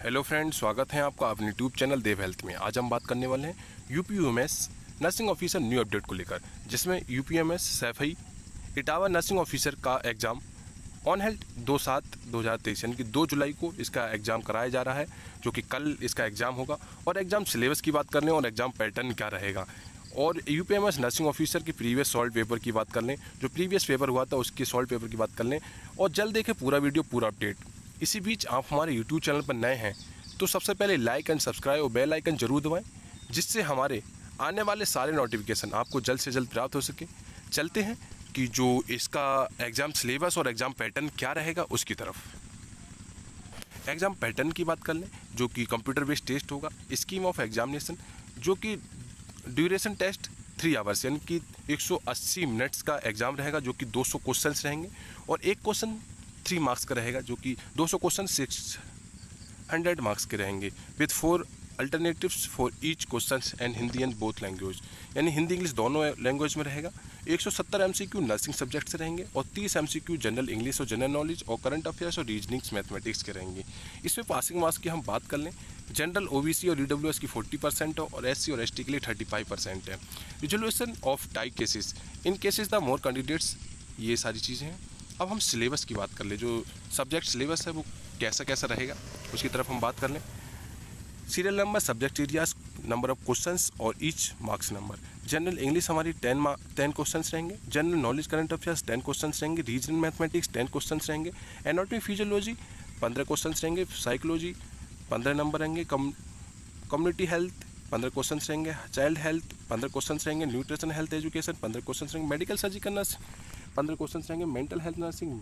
Hello friends, स्वागत है आपका अपने यूट्यूब चैनल देव हेल्थ में। आज हम बात करने वाले हैं यूपीएमएस नर्सिंग ऑफिसर न्यू अपडेट को लेकर, जिसमें यूपीएमएस सैफई इटावा नर्सिंग ऑफिसर का एग्ज़ाम ऑन हेल्थ 2/7/2023 यानी कि 2 जुलाई को इसका एग्ज़ाम कराया जा रहा है, जो कि कल इसका एग्ज़ाम होगा। और एग्ज़ाम सिलेबस की बात कर लें और एग्ज़ाम पैटर्न क्या रहेगा, और यूपीएमएस नर्सिंग ऑफिसर की प्रीवियस सॉल्व पेपर की बात कर लें, जो प्रीवियस पेपर हुआ था उसके सॉल्व पेपर की बात कर लें, और जल्द देखें पूरा वीडियो पूरा अपडेट। इसी बीच आप हमारे यूट्यूब चैनल पर नए हैं तो सबसे पहले लाइक एंड सब्सक्राइब और बेल आइकन जरूर दबाएं, जिससे हमारे आने वाले सारे नोटिफिकेशन आपको जल्द से जल्द प्राप्त हो सके। चलते हैं कि जो इसका एग्ज़ाम सिलेबस और एग्ज़ाम पैटर्न क्या रहेगा उसकी तरफ। एग्ज़ाम पैटर्न की बात कर लें, जो कि कंप्यूटर बेस्ड टेस्ट होगा। स्कीम ऑफ एग्जामिनेशन, जो कि ड्यूरेशन टेस्ट 3 आवर्स यानी कि 180 मिनट्स का एग्ज़ाम रहेगा, जो कि 200 क्वेश्चंस रहेंगे, और एक क्वेश्चन 3 मार्क्स का रहेगा, जो कि 200 क्वेश्चन 600 मार्क्स के रहेंगे, with 4 alternatives for each questions and Hindi and both language, यानी हिंदी इंग्लिश दोनों लैंग्वेज में रहेगा। 170 एमसीक्यू नर्सिंग सब्जेक्ट से रहेंगे, और 30 एमसीक्यू जनरल इंग्लिश और जनरल नॉलेज और करंट अफेयर्स और रीजनिंग्स मैथमेटिक्स के रहेंगे। इसमें पासिंग मार्क्स की हम बात कर लें, जनरल ओबीसी और ईडब्ल्यूएस की 40% है, और एससी और एसटी के लिए 35% है। Resolution of tie cases, in cases the more candidates, ये सारी चीज़ें हैं। अब हम सिलेबस की बात कर लें, जो सब्जेक्ट सिलेबस है वो कैसा कैसा रहेगा उसकी तरफ हम बात कर लें। Serial number, subject areas, number of questions और each marks number. General English हमारी 10 क्वेश्चंस रहेंगे, general knowledge current affairs 10 questions रहेंगे, रीजनल मैथमेटिक्स 10 क्वेश्चंस रहेंगे, एनाटॉमी फिजियोलॉजी 15 क्वेश्चंस रहेंगे, साइकोलॉजी 15 नंबर रहेंगे, कम्युनिटी हेल्थ 15 क्वेश्चंस रहेंगे, चाइल्ड हेल्थ 15 क्वेश्चंस रहेंगे, nutrition health education 15 questions रहेंगे, मेडिकल सर्जिकल नर्स 15 क्वेश्चंस रहेंगे, मेंटल हेल्थ नर्सिंग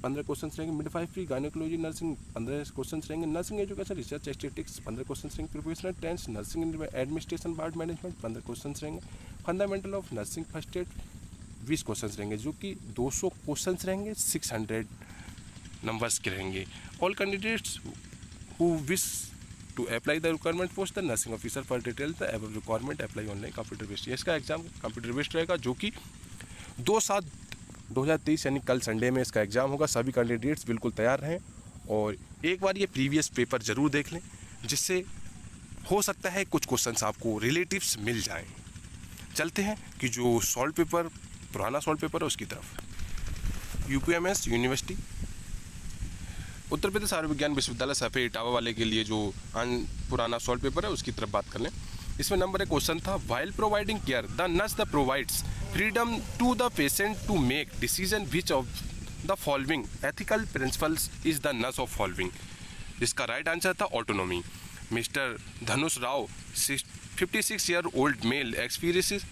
15 क्वेश्चंस रहेंगे, midwifery gynaecology nursing 15 questions रहेंगे, nursing education research statistics 15 questions रहेंगे, professional trends nursing administration ward management 15 questions रहेंगे, fundamental of nursing first aid 20 questions रहेंगे, जो कि 200 questions रहेंगे, 600 numbers के रहेंगे। All candidates who wish to apply the requirement post the nursing officer for detail the above requirement apply online computer based. इसका exam computer based रहेगा, जो कि 2/7/2023 यानी कल संडे में इसका एग्ज़ाम होगा। सभी कैंडिडेट्स बिल्कुल तैयार रहें और एक बार ये प्रीवियस पेपर ज़रूर देख लें, जिससे हो सकता है कुछ क्वेश्चंस आपको रिलेटिव्स मिल जाएं। चलते हैं कि जो सॉल्व पेपर, पुराना सॉल्व पेपर है उसकी तरफ। यूपीएमएस यूनिवर्सिटी उत्तर प्रदेश आयुर्विज्ञान विश्वविद्यालय सैफई इटावा वाले के लिए जो पुराना सॉल्व पेपर है उसकी तरफ बात कर लें। इसमें नंबर 1 क्वेश्चन था, while providing care the nurse the provides freedom to the patient to make decision which of the following ethical principles is the nurse of following. इसका राइट आंसर था autonomy. Mister Dhanush Rao 56 year old male experience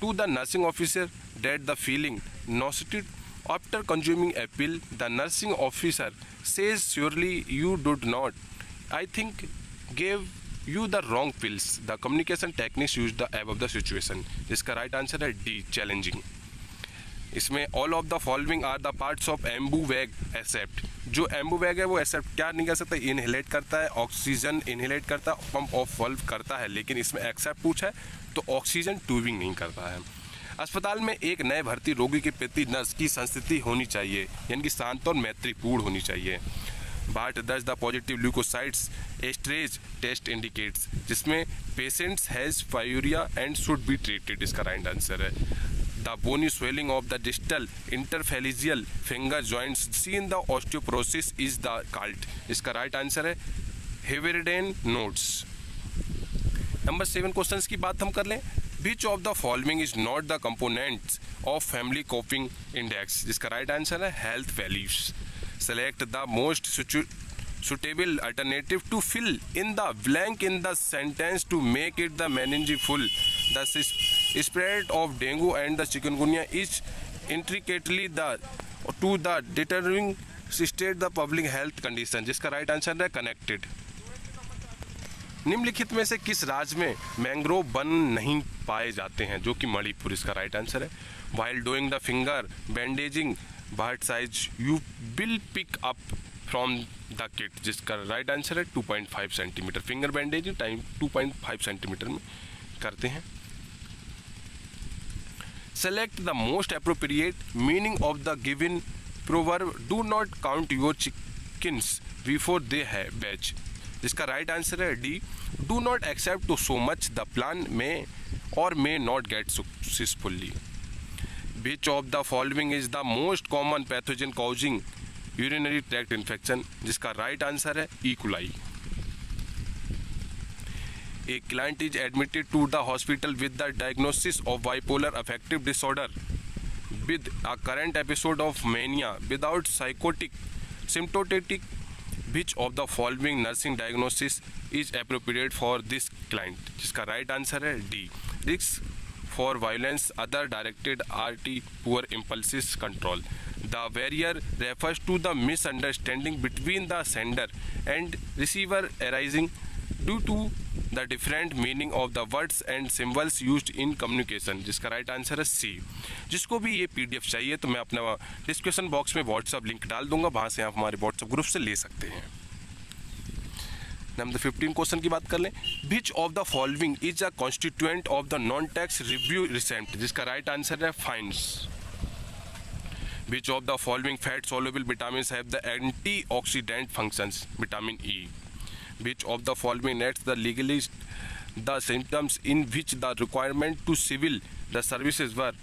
to the nursing officer date the feeling nauseated after consuming a pill. The nursing officer says surely you did not. I think gave you the wrong pills. The communication techniques used the above the situation. इसका right answer है D, challenging. इसमें all of the following are the parts of Ambu bag except. जो Ambu bag है वो accept क्या नहीं कर सकता, इनहेलेट करता है, ऑक्सीजन इनहेलेट करता है, पंप ऑफ वाल्व करता है, लेकिन इसमें एक्सेप्ट पूछा है तो ऑक्सीजन ट्यूबिंग नहीं करता है। अस्पताल में एक नए भर्ती रोगी के प्रति नर्स की संस्कृति होनी चाहिए, यानी कि शांत और मैत्रीपूर्ण होनी चाहिए। What does the positive leukocytes esterase test indicates, जिसमें patients has pyuria and should be treated. इसका राइट आंसर है the bony swelling of the distal interphalangeal finger joints see in the osteoporosis is the called. इसका right answer है हेवेरिडेन notes. Number 7 questions की बात हम कर लें। Which of the following is not the components of family coping index? जिसका right answer है health values. Select the most suitable alternative to fill in the blank in the sentence to make it the meaningful. The spread of dengue and the chikungunya is intricately to the determining state the public health condition. जिसका right answer है connected. निम्नलिखित में से किस राज्य में mangrove one नहीं पाए जाते हैं, जो कि मणिपुर। इसका राइट आंसर है while doing the finger bandaging bird size you will pick up from the kit. जिसका राइट आंसर है 2.5 centimetre. Finger bandaging time 2.5 centimetre में करते हैं। Select the most appropriate meaning of the given proverb do not count your chickens before they have batch. जिसका right answer है D, do not accept to so much the plan may or may not gate successfully. Which of the following is the most common pathogen causing urinary tract infection, जिसका right answer है E coli. A client is admitted to the hospital with the diagnosis of bipolar affective disorder with a current episode of mania without psychotic symptomatic. Which of the following nursing diagnosis is appropriate for this client, जिसका right answer है D, risk for violence other directed RT poor impulses control. The barrier refers to the misunderstanding between the sender and receiver arising due to the different meaning of the words and symbols used in communication, जिसका right answer है सी। जिसको भी ये PDF चाहिए तो मैं अपना description box में व्हाट्सअप लिंक डाल दूंगा, वहाँ से आप हमारे व्हाट्सअप ग्रुप से ले सकते हैं। नंबर 15 क्वेश्चन की बात कर लें। Which of the following is a constituent of the non tax review recent, जिसका राइट आंसर है fines. Which of the following fat soluble vitamins have the antioxidant functions, vitamin E. Which of the following nets the legalist the symptoms in which the requirement to civil the services were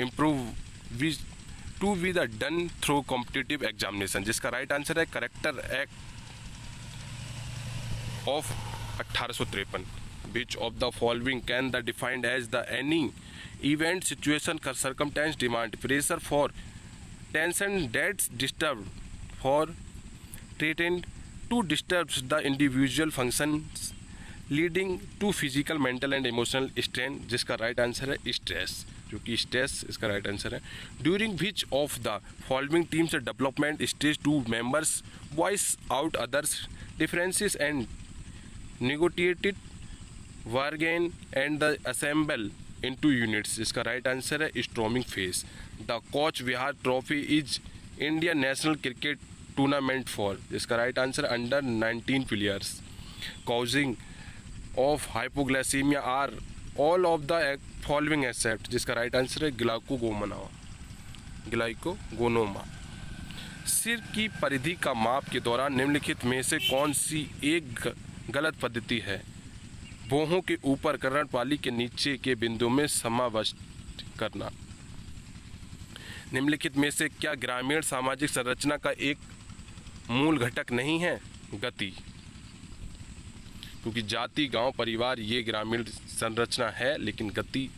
improved to be the done through competitive examination, जिसका right answer है character act of 1853। Which of the following can the defined as the any event situation circumstance demand pressure for tension that's disturbed for threatened to disturbs the individual functions leading to physical mental and emotional strain, जिसका right answer है stress, जो कि stress इसका right answer है। During which of the following teams development stage to members voice out others differences and negotiated bargain and the assemble into units, जिसका right answer है storming phase. The Cooch Behar trophy is Indian national cricket tournament for, जिसका right answer under 19 players. Causing of hypoglycaemia are all of the following except, जिसका right answer है ग्लाइकोगोनोमा। सिर की परिधि का माप के दौरान निम्नलिखित में से कौन सी एक गलत पद्धति है? भौहों के ऊपर कर्णपाली के नीचे के बिंदु में समाविष्ट करना। निम्नलिखित में से क्या ग्रामीण सामाजिक संरचना का एक मूल घटक नहीं है? गति, क्योंकि जाति गांव परिवार ये ग्रामीण संरचना है लेकिन गति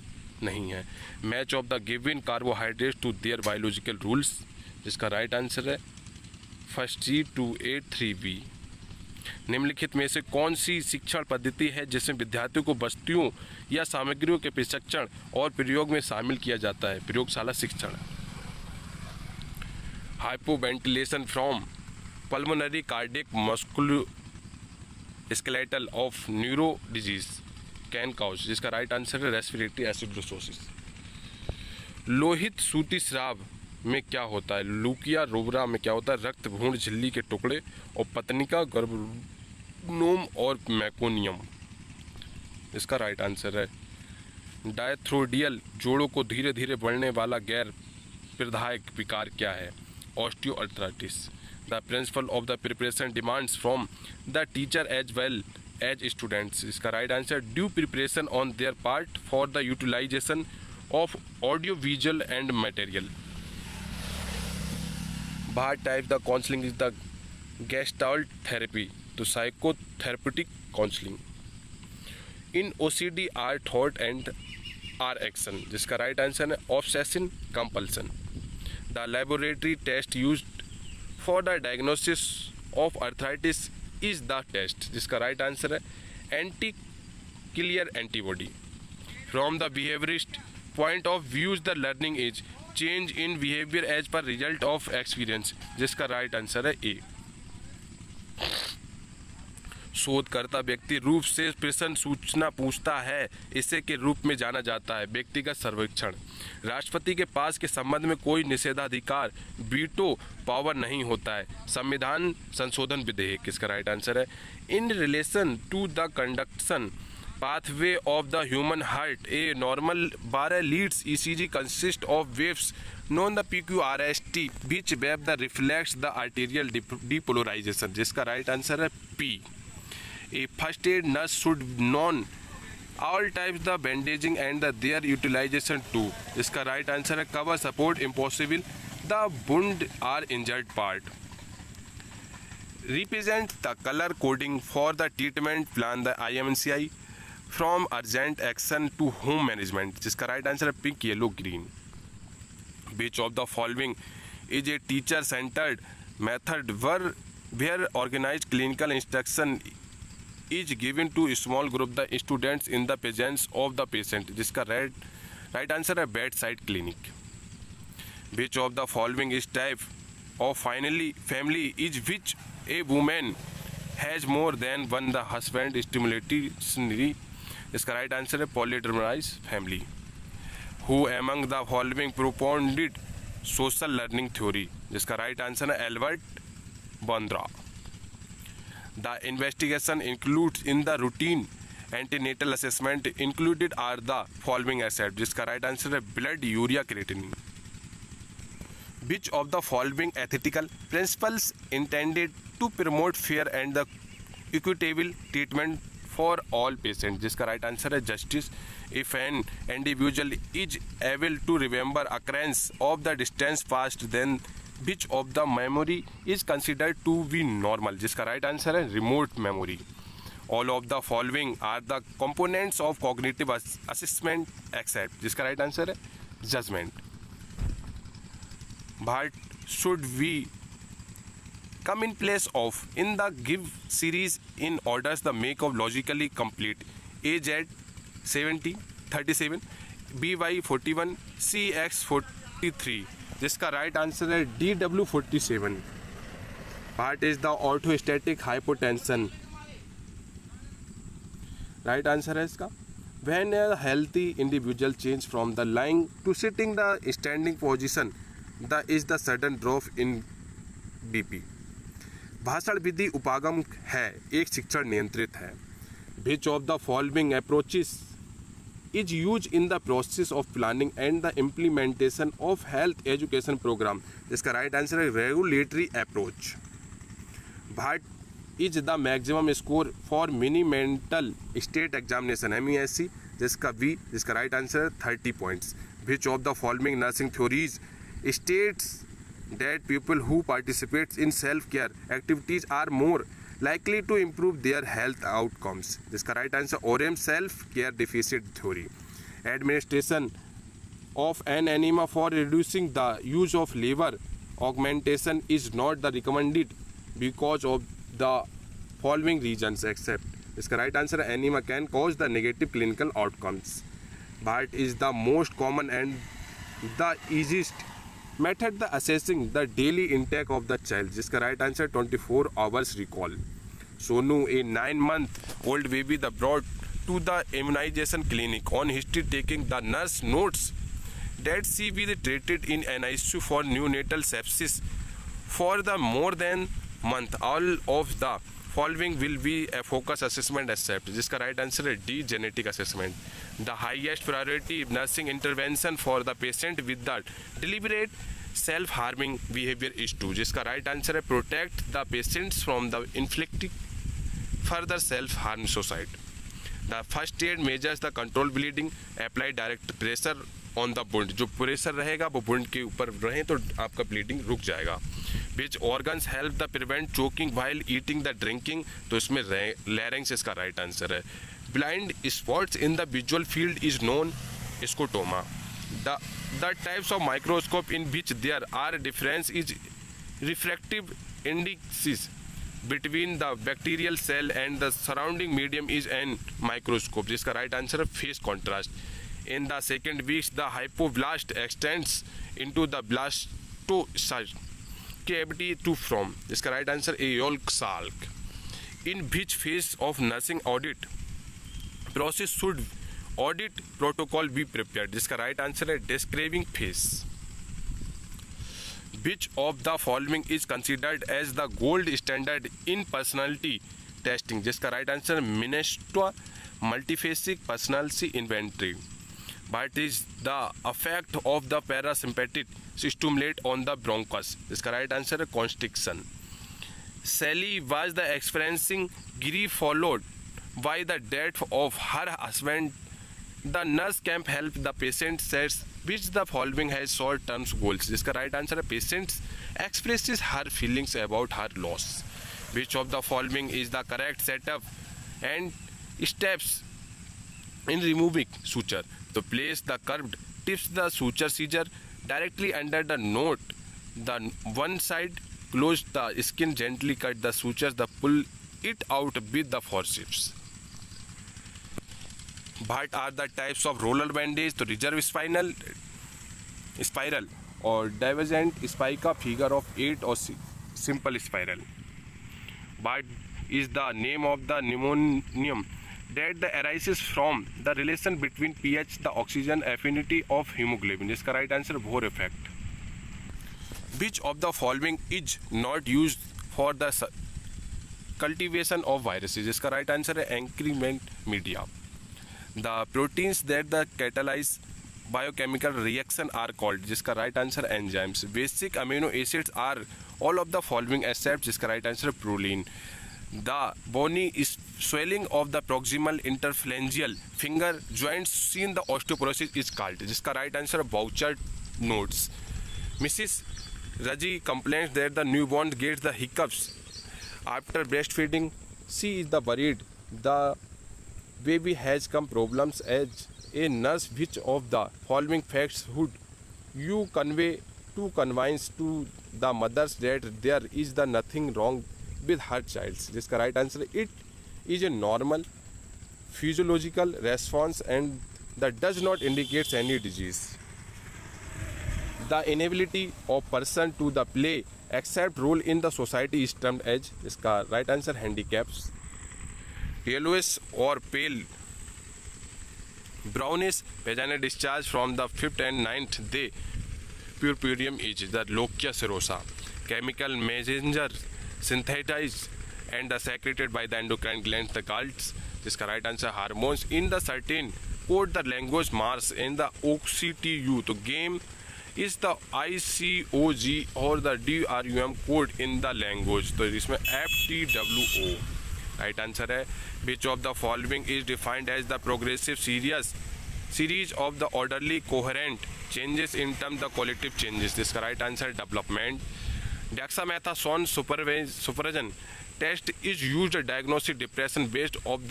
नहीं है। Match of the given carbohydrate to their biological rules, जिसका राइट आंसर है फर्स्ट जी 283B। निम्नलिखित में से कौन सी शिक्षण पद्धति है जिसमें विद्यार्थियों को वस्तुओं या सामग्रियों के प्रशिक्षण और प्रयोग में शामिल किया जाता है? प्रयोगशाला शिक्षण। Hypoventilation from pulmonary cardiac musculoskeletal of neuro disease can cause, जिसका राइट आंसर है रेस्पिरेटरी एसिडोसिस। लोहित सूती स्राव में क्या होता है? लूकिया रोबरा में क्या होता है? रक्त भ्रूण झिल्ली के टुकड़े और पत्निका गर्भनोम और मैकोनियम, इसका राइट आंसर है। डायथ्रोडियल जोड़ों को धीरे धीरे बढ़ने वाला गैर प्रदायक विकार क्या है? Osteoarthritis. The principle of the preparation demands from the teacher as well as students, इसका right answer due preparation on their part for the utilisation of audio visual and material. बाहर type the counselling is the gestalt therapy to psychotherapeutic counselling. In OCD are thought and are action, जिसका right answer है obsession compulsion. The laboratory test used for the diagnosis of arthritis is the test, जिसका right answer है anti clear antibody. From the behaviourist point of views the learning is change in behaviour as per result of experience, जिसका right answer है A. शोधकर्ता व्यक्ति रूप से प्रश्न सूचना पूछता है, इसे के रूप में जाना जाता है व्यक्तिगत सर्वेक्षण। राष्ट्रपति के पास के संबंध में कोई निषेधाधिकार वीटो पावर नहीं होता है, संविधान संशोधन विधेयक, इसका राइट आंसर है। In relation to the conduction pathway of the human heart, a normal 12 leads ECG consists of waves known the PQRST, which wave the reflects the arterial depolarization, जिसका right answer है P। A first aid nurse should known all types the bandaging and their utilization too. इसका right answer है cover support impossible the wound or injured part. Represent the color coding for the treatment plan the IMNCI from urgent action to home management. जिसका right answer है pink, yellow, green. Which of the following is a teacher centered method where organized clinical instruction is given to a small group the students in the presence of the patient. जिसका right answer है bedside clinic. Which of the following is type of family is which a woman has more than one the husband stimulatory. इसका right answer है polydermalized family. Who among the following propounded social learning theory? जिसका right answer है Albert Bandra. The investigation includes in the routine antenatal assessment included are the following assets. जिसका right answer है blood, urea, creatinine. Which of the following ethical principles intended to promote fair and the equitable treatment for all patients? जिसका right answer है justice. If an individual is able to remember occurrence of the distance passed, then which of the memory is considered to be normal? जिसका right answer है remote memory. All of the following are the components of cognitive assessment except. जिसका right answer है judgment. But should we come in place of in the give series in orders the make of logically complete? AZ 70 37, BY 41, CX 43. जिसका right answer है DW 47. Part is the orthostatic hypotension. Right answer है इसका. When a healthy individual change from the lying to sitting the standing position, is the sudden drop in BP. भाषण विधि उपागम है, एक शिक्षण नियंत्रित है. Which of the following approaches is used in the process of planning and the implementation of health education program? इसका right answer है regulatory approach. What is the maximum score for mini mental state examination MESC? जिसका B, जिसका right answer है 30 points. Which of the following nursing theories states that people who participate in self-care activities are more likely to improve their health outcomes? जिसका right answer ORM self-care deficit theory. Administration of an enema for reducing the use of liver augmentation is not the recommended because of the following reasons except. इसका right answer है enema can cause the negative clinical outcomes. But is the most common and the easiest method the assessing the daily intake of the child? जिसका right answer 24 hours recall. Sonu, a 9-month-old baby, the brought to the immunization clinic. On history taking, the nurse notes that she be treated in an ICU for neonatal sepsis for the more than month. All of the following will be a focus assessment except. जिसका right answer है D, genetic assessment. The highest priority nursing intervention for the patient with the deliberate self-harming behavior is to. जिसका right answer है protect the patients from the inflicting further self-harm suicide. The first aid measures the control bleeding, apply direct pressure on the wound. जो pressure रहेगा वो wound के ऊपर रहे तो आपका bleeding रुक जाएगा. Which organs help the prevent choking while eating the drinking? तो इसमें larynx इसका right answer है. Blind spots in the visual field is known scotoma. The types of microscope in which there are difference is refractive indices between the bacterial cell and the surrounding medium is an microscope. जिसका right answer है phase contrast. In the second week, the hypoblast extends into the blastocyst cavity to form. इसका right answer है yolk sac. In which phase of nursing audit process should audit protocol be prepared? जिसका right answer है describing phase. Which of the following is considered as the gold standard in personality testing? जिसका right answer है Minnesota multiphasic personality inventory. What is the effect of the parasympathetic stimulate on the bronchus? इसका right answer है constriction. Sally was the experiencing grief followed by the death of her husband. The nurse camp help the patient sets which the following has short-term goals. जिसका right answer है patient expresses her feelings about her loss. Which of the following is the correct setup and steps in removing suture? To place the curved tips the suture scissor directly under the knot. The one side close the skin, gently cut the sutures, the pull it out with the forceps. What are the types of roller bandage? तो reserve spinal, spiral और divergent spica, figure of 8 or simple spiral. What is the name of the pneumonium that arises from the relation between pH, the oxygen affinity of hemoglobin? इसका right answer Bohr effect. Which of the following is not used for the cultivation of viruses? इसका right answer है encriment media. The proteins that the catalyze biochemical reaction are called, जिसका right answer enzymes. Basic amino acids are all of the following except, जिसका right answer proline. The bony swelling of the proximal interphalangeal finger joints seen the osteoporosis is called, जिसका right answer Bouchard nodes. Mrs. Raji complains that the newborn gets the hiccups after breastfeeding. She is the worried the baby has come problems as a nurse. Which of the following facts would you convey to convince to the mothers that there is the nothing wrong with her child? जिसका right answer it is a normal physiological response and that does not indicate any disease. The inability of person to the play accept role in the society is termed as, इसका right answer handicaps. Yellowish or pale brownish vaginal discharge from the 5th and 9th day purpurium is the lochia serosa. Chemical messenger synthesized and secreted by the endocrine glands, the called, जिसका right answer hormones in the certain code the language marks in the OCTU. तो game is the ICOG or the DRUM code in the language. तो इसमें FTWO right answer है. Which of the following is defined as the progressive series of the orderly coherent changes in terms the qualitative changes? जिसका right answer development. Dexamethasone supervision test is used to diagnose depression based on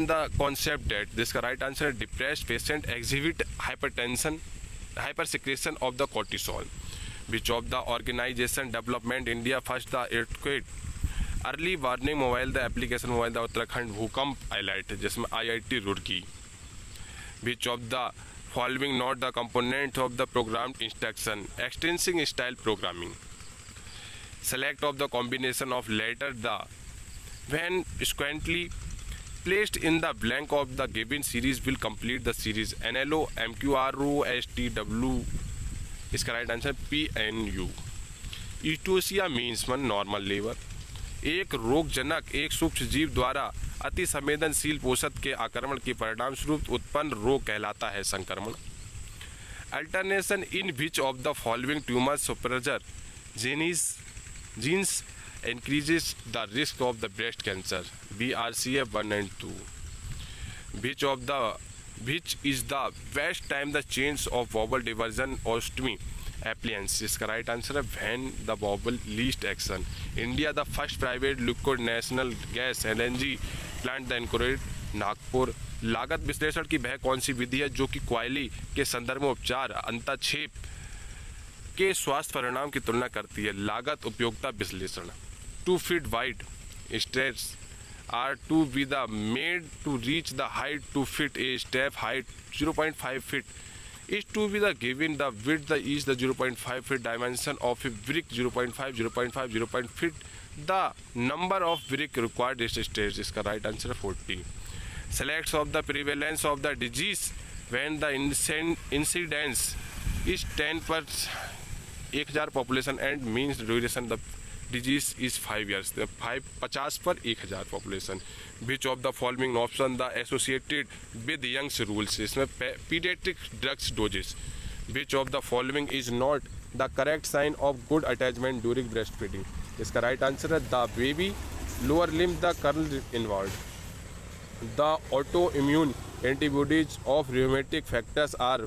the concept that, जिसका right answer depressed patient exhibit hypersecretion of the cortisol. Which of the organization development India first the earthquake early warning mobile the application mobile the Uttarakhand भूकंप highlight, जिसमें IIT Roorkee. Which of the following not the component of the programmed instruction extensive style programming? Select of the combination of letter the when sequentially placed in the blank of the given series will complete the series. NLO, MQRO, STW, इसका right answer PNU. Eutocia means normal labour. एक रोगजनक एक सूक्ष्म जीव द्वारा अति संवेदनशील पोषक के आक्रमण के परिणाम स्वरूप उत्पन्न रोग कहलाता है संक्रमण. Alternation in which of the following tumour suppressor genes increases the risk of the breast cancer? BRCA 1 and 2. Which is the best time the change of bowel diversion ostomy appliance? इसका right answer है when the bowel least action. India the first private liquid national gas LNG plant the Anchorage Nagpur. लागत विश्लेषण की वह कौन सी विधि है जो कि क्वायली के संदर्भ में उपचार अंतःक्षेप के स्वास्थ्य परिणाम की तुलना करती है? लागत उपयोगिता विश्लेषण. 2 feet wide stairs are to be the made to reach the height 2 feet. A step height 0.5 feet is to be the given. The width is the 0.5 feet. Dimension of a brick 0.5, 0.5, 0.5 feet. The number of brick required is stairs. इसका right answer 40. Selects of the prevalence of the disease when the incidence is 10 per 1000 population and means duration the disease is 5 years. 50 per 1000 population. Which of the following option the associated with young's rules? इसमें pediatric drugs doses. Which of the following is not the correct sign of good attachment during breastfeeding? इसका right answer है the baby lower limb the curl inward. The auto immune antibodies of rheumatic factors are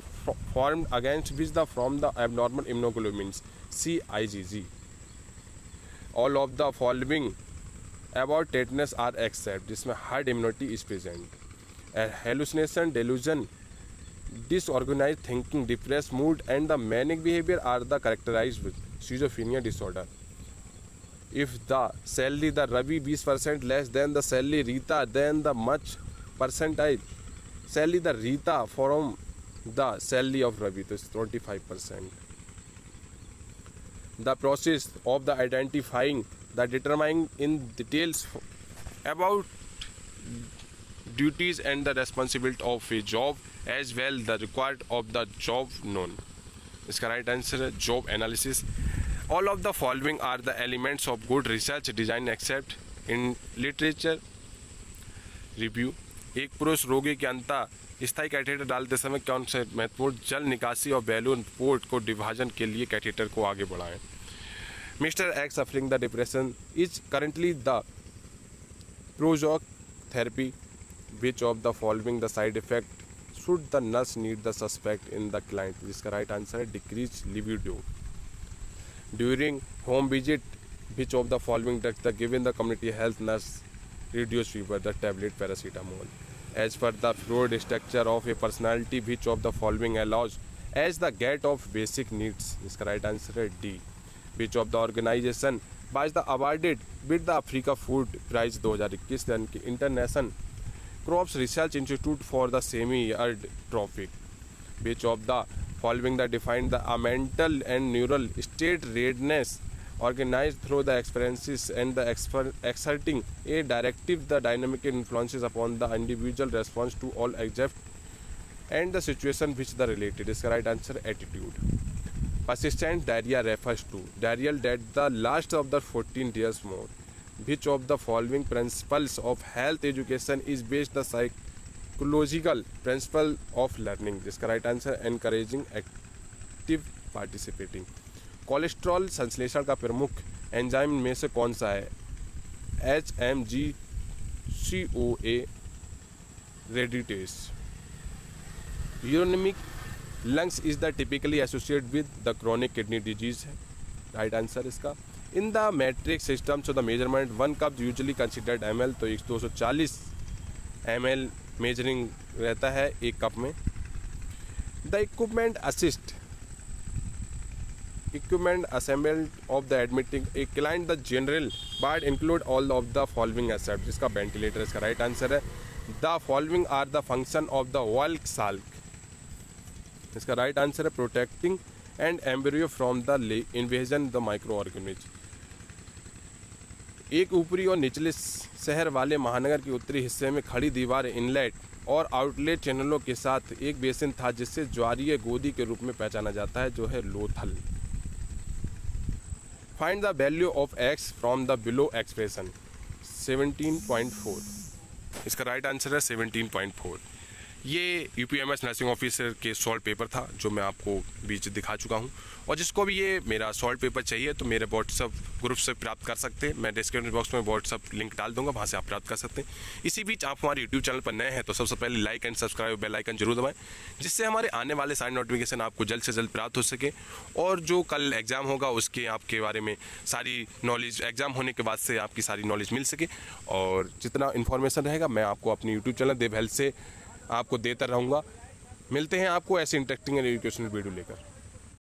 formed against which the from the abnormal immunoglobulins C IgG. All of the following about tetanus are except जिसमें herd immunity is present. A hallucination, delusion, disorganized thinking, depressed mood and the manic behavior are the characterized with schizophrenia disorder. If the Sally the Ravi 20% less than the Sally Rita, then the much percentile Sally the Rita from the Sally of Ravi, तो 25%. The process of the identifying, the determining in details about duties and the responsibility of a job as well the required of the job known. इसका right answer है job analysis. All of the following are the elements of good research design except in literature review. एक पुरुष रोगी के अंतर स्थायी catheter डालते समय कौन से महत्वपूर्ण जल निकासी और बैलून पोर्ट को विभाजन के लिए कैथेटर को आगे बढ़ाएं। Mister X suffering the depression is currently the Prozac therapy which of the following the side effect should the nurse need the suspect in the client, जिसका राइट आंसर है decrease libido. During home visit which of the following drugs the given the community health nurse reduce fever the tablet paracetamol. As per the Freud structure of a personality which of the following allows as the gate of basic needs, इसका right answer है D. Which of the organization was the awarded with the Africa Food Prize 2021 यानी कि International Crops Research Institute for the Semi-Arid Trophic. Which of the following that defined the mental and neural state readiness organized through the experiences and the exerting a directive the dynamic influences upon the individual response to all except and the situation which the related. इसका right answer attitude. Persistent diarrhea refers to diarrhea that the last of the 14 days more. Which of the following principles of health education is based the psychological principle of learning, जिसका right answer encouraging active participating. Cholesterol संश्लेषण का प्रमुख enzyme में से कौन सा है? HMG-CoA reductase. Urinary lungs is the typically associated with the chronic kidney disease है राइट आंसर इसका. In the matric system so the measurement 1 cup usually considered ml, तो 240 ml मेजरिंग रहता है एक कप में. The equipment assembled of the admitting a client the general but include all of the following except, जिसका ventilator इसका right answer है. The following are the function of the yolk sac, इसका right answer है protecting and embryo from the invasion the micro organism. एक ऊपरी और निचले शहर वाले महानगर के उत्तरी हिस्से में खड़ी दीवार इनलेट और आउटलेट चैनलों के साथ एक बेसिन था जिससे ज्वारीय गोदी के रूप में पहचाना जाता है, जो है Lothal. Find the value of x from the below expression. 17.4 इसका राइट आंसर है 17.4. ये यूपीएमएस नर्सिंग ऑफिसर के सॉल्व पेपर था जो मैं आपको बीच दिखा चुका हूँ, और जिसको भी ये मेरा सॉल्व पेपर चाहिए तो मेरे व्हाट्सअप ग्रुप से प्राप्त कर सकते हैं. मैं डिस्क्रिप्शन बॉक्स में व्हाट्सअप लिंक डाल दूंगा, वहाँ से आप प्राप्त कर सकते हैं. इसी बीच आप हमारे यूट्यूब चैनल पर नए हैं तो सबसे पहले like and subscribe bell icon जरूर दबाएं, जिससे हमारे आने वाले सारे नोटिफिकेशन आपको जल्द से जल्द प्राप्त हो सके. और जो कल एग्ज़ाम होगा उसके आपके बारे में सारी नॉलेज एग्ज़ाम होने के बाद से आपकी सारी नॉलेज मिल सके. और जितना इन्फॉर्मेशन रहेगा मैं आपको अपनी यूट्यूब चैनल देव हेल्थ से आपको देता रहूँगा. मिलते हैं आपको ऐसे इंटरेस्टिंग एंड एजुकेशनल वीडियो लेकर.